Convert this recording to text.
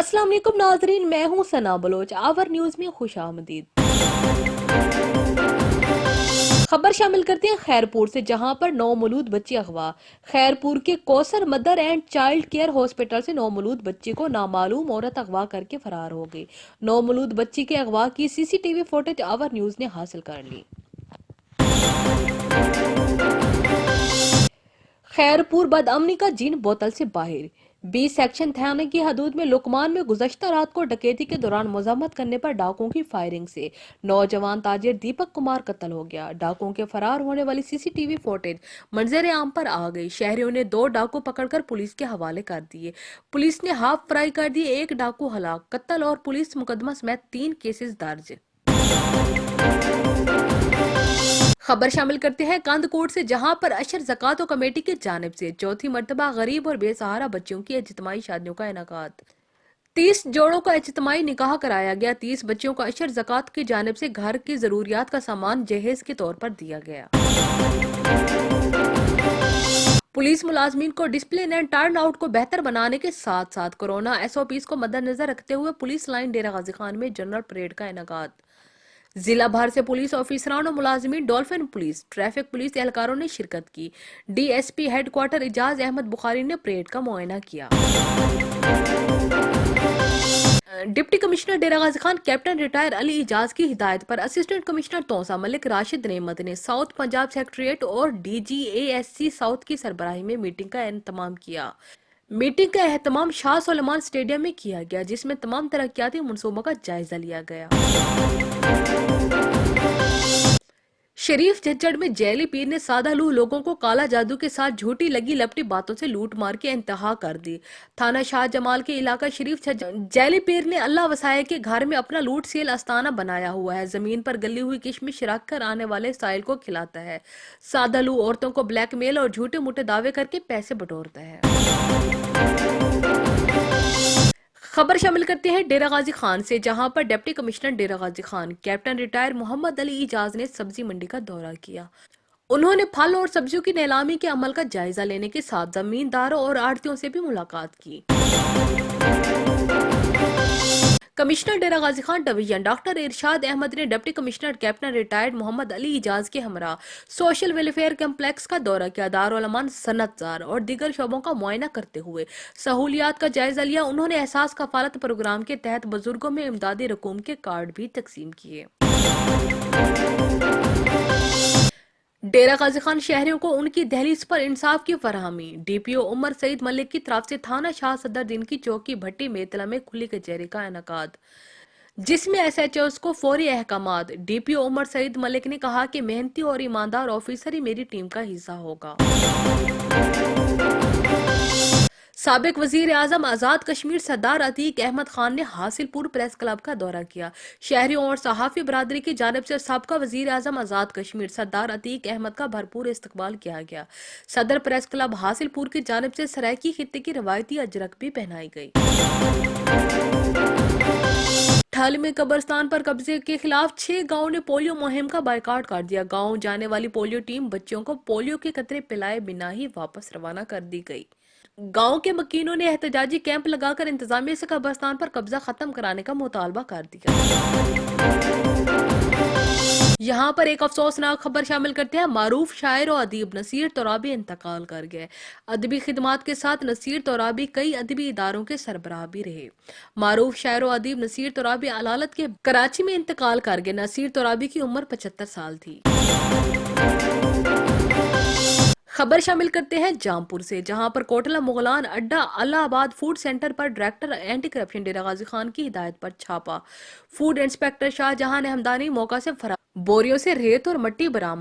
अस्सलाम वालेकुम नाजरीन, मैं हूं सना बलोच। आवर न्यूज में खुश आमदीद। खबर शामिल करते हैं खैरपुर से, जहां पर नौमौलूद बच्ची अगवा। खैरपुर के Kausar mother and child care hospital से नौमौलूद बच्ची को नामालूम औरत अगवा करके फरार हो गई। नौमौलूद बच्ची के अगवा की सीसीटीवी फुटेज आवर न्यूज ने हासिल कर ली। खैरपुर बदअमनी का जीन बोतल से बाहर। 20 सेक्शन थाने की हदूद में लुकमान में गुज़श्ता रात को डकैती के दौरान मज़ाहमत करने पर डाकुओं की फायरिंग से नौजवान ताजिर दीपक कुमार कत्ल हो गया। डाकुओं के फरार होने वाली सीसीटीवी फुटेज मंजर आम पर आ गई। शहरियों ने 2 डाकू पकड़कर पुलिस के हवाले कर दिए। पुलिस ने हाफ फ्राई कर दिए। 1 डाकू हलाक, कत्ल और पुलिस मुकदमा समेत 3 केसेस दर्ज। खबर शामिल करते हैं कांदकोट से, जहां पर अशर ज़कात कमेटी की जानिब से चौथी मर्तबा गरीब और बेसहारा बच्चियों की इज्तिमाई शादियों का इनेकाद। 30 जोड़ों का इज्तिमाई निकाह कराया गया। 30 बच्चियों को अशर ज़कात की जानिब से घर की जरूरियात का सामान जहेज के तौर पर दिया गया। पुलिस मुलाजमीन को डिसिप्लिन एंड टर्न आउट को बेहतर बनाने के साथ साथ कोरोना SOPs को मद्देनजर रखते हुए पुलिस लाइन डेरा गाजी खान में जनरल परेड का इनेकाद। जिला भर से पुलिस ऑफिसरान और मुलाजमीन, डॉल्फिन पुलिस, ट्रैफिक पुलिस एहलकारों ने शिरकत की। DSP हेडक्वार्टर इजाज अहमद बुखारी ने परेड का मुआयना किया। Deputy commissioner Dera Ghazi Khan captain retire Ali Ijaz की हिदायत पर असिस्टेंट कमिश्नर तौसा मलिक राशिद नेमत ने साउथ पंजाब सेक्रेटेरिएट और DGASC साउथ की सरबराही में मीटिंग का एहतमाम किया। मीटिंग का एहतमाम शाह सुलेमान स्टेडियम में किया गया, जिसमें तमाम तरक्याती मनसूबों का जायजा लिया गया। शरीफ झज्जड़ में जैली पीर ने सादालू लोगों को काला जादू के साथ झूठी लगी लपटी बातों से लूट मार के इंतहा कर दी। थाना शाह जमाल के इलाका शरीफ झज्जड़ जैली पीर ने अल्लाह वसाए के घर में अपना लूट सेल आस्थाना बनाया हुआ है। जमीन पर गली हुई किशमिश रख कर आने वाले साइल को खिलाता है। सादालू औरतों को ब्लैकमेल और झूठे मूठे दावे करके पैसे बटोरता है। खबर शामिल करते हैं डेरा गाजी खान से, जहां पर deputy commissioner Dera Ghazi Khan captain retire Mohammad Ali Ijaz ने सब्जी मंडी का दौरा किया। उन्होंने फल और सब्जियों की नीलामी के अमल का जायजा लेने के साथ जमींदारों और आड़तियों से भी मुलाकात की। Commissioner Dera Ghazi Khan division doctor Irshad Ahmed ने deputy commissioner captain retired Mohammad Ali Ijaz के हमरा सोशल वेलफेयर कम्प्लेक्स का दौरा किया। दारुल अमान, सनतजार और दीगर शोबों का मुआयना करते हुए सहूलियात का जायजा लिया। उन्होंने एहसास कफालत प्रोग्राम के तहत बुजुर्गों में इमदादी रकूम के कार्ड भी तकसीम किए। डेरा गाजी खान शहरियों को उनकी दहलीज पर इंसाफ की फरहमी। DPO उमर सईद मलिक की तरफ से थाना शाह सदर दिन की चौकी भट्टी मेतला में खुली कचहरी का इनेकाद, जिसमें SHOs को फौरी अहकामात। DPO उमर सईद मलिक ने कहा कि मेहनती और ईमानदार ऑफिसर ही मेरी टीम का हिस्सा होगा। साबिक वजीर आजम आजाद कश्मीर सरदार अतीक अहमद खान ने हासिलपुर प्रेस क्लब का दौरा किया। शहरियों और सहाफी बरादरी की जानिब से साबका वजीर आजम आजाद कश्मीर सरदार अतीक अहमद का भरपूर इस्तकबाल किया गया। सदर प्रेस क्लब हासिलपुर की जानिब से सरायकी खित्ते की रवायती अजरक भी पहनाई गई। ठल में कब्रिस्तान पर कब्जे के खिलाफ 6 गांवों ने पोलियो मुहिम का बायकॉट कर दिया। गांव जाने वाली पोलियो टीम बच्चों को पोलियो के कतरे पिलाए बिना ही वापस रवाना कर दी गई। गांव के मकीनों ने एहतजाजी कैंप लगाकर इंतजामिया से कब्रिस्तान पर कब्जा खत्म कराने का मुतालबा कर दिया। यहाँ पर एक अफसोसनाक खबर शामिल करते हैं। मारूफ शायर और अदीब नसीर तोराबी इंतकाल कर गए। अदबी खिदमात के साथ नसीर तोराबी कई अदबी इदारों के सरबराह भी रहे। मारूफ शायर और अदीब नसीर तोराबी अदालत के कराची में इंतकाल कर गए। नसीर तोराबी की उम्र 75 साल थी। खबर शामिल करते हैं जामपुर से, जहां पर कोटला मुगलान अड्डा अलाहाबाद फूड सेंटर पर डायरेक्टर एंटी करप्शन डेरा गाजी खान की हिदायत पर छापा। फूड इंस्पेक्टर शाहजहां ने हमदानी मौका से फरार बोरियों से रेत और मट्टी बरामद